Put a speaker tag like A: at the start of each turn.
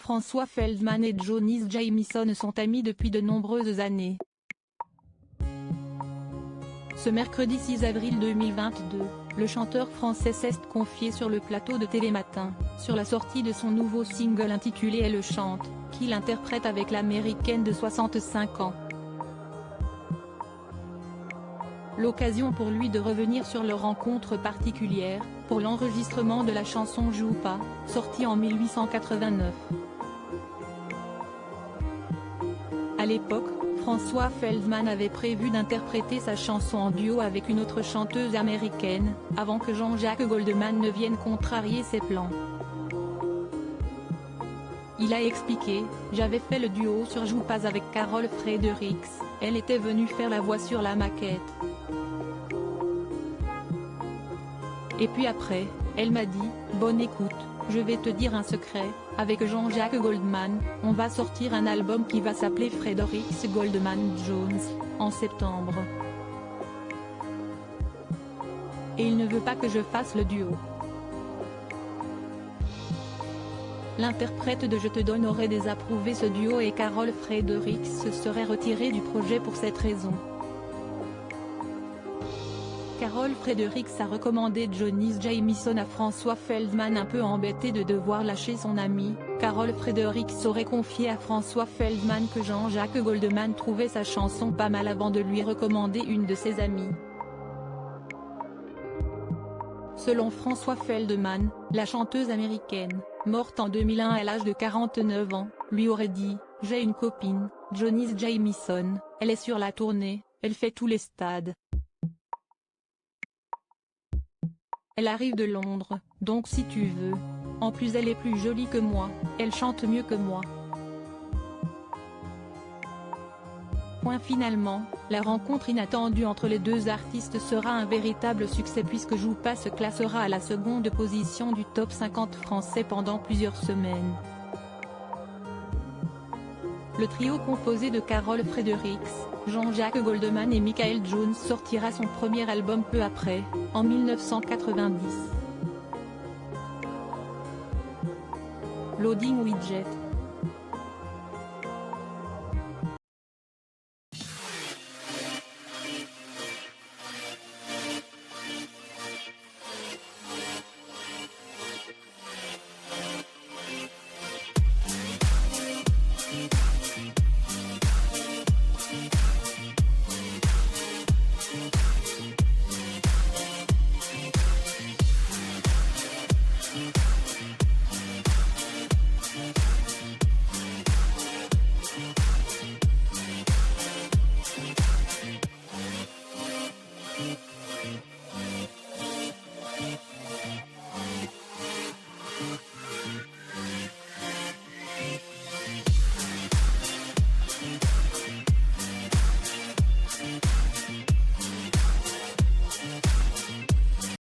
A: François Feldman et Johnny Jamison sont amis depuis de nombreuses années. Ce mercredi 6 avril 2022, le chanteur français s'est confié sur le plateau de Télématin, sur la sortie de son nouveau single intitulé Elle chante, qu'il interprète avec l'américaine de 65 ans. L'occasion pour lui de revenir sur leur rencontre particulière, pour l'enregistrement de la chanson Joue pas, sortie en 1889. À l'époque, François Feldman avait prévu d'interpréter sa chanson en duo avec une autre chanteuse américaine, avant que Jean-Jacques Goldman ne vienne contrarier ses plans. Il a expliqué: « J'avais fait le duo sur Joue pas avec Carole Fredericks, elle était venue faire la voix sur la maquette. Et puis après, elle m'a dit, bonne écoute, je vais te dire un secret, avec Jean-Jacques Goldman, on va sortir un album qui va s'appeler Fredericks Goldman Jones, en septembre. Et il ne veut pas que je fasse le duo. » L'interprète de Je te donne aurait désapprouvé ce duo et Carole Fredericks se serait retirée du projet pour cette raison. Carole Fredericks a recommandé Johnny Jamison à François Feldman. Un peu embêté de devoir lâcher son ami, Carole Fredericks aurait confié à François Feldman que Jean-Jacques Goldman trouvait sa chanson pas mal avant de lui recommander une de ses amies. Selon François Feldman, la chanteuse américaine, morte en 2001 à l'âge de 49 ans, lui aurait dit: « J'ai une copine, Johnny Jamison, elle est sur la tournée, elle fait tous les stades. Elle arrive de Londres, donc si tu veux. En plus elle est plus jolie que moi, elle chante mieux que moi. » Finalement, la rencontre inattendue entre les deux artistes sera un véritable succès puisque Joue pas se classera à la seconde position du top 50 français pendant plusieurs semaines. Le trio composé de Carole Fredericks, Jean-Jacques Goldman et Michael Jones sortira son premier album peu après, en 1990. Loading Widget.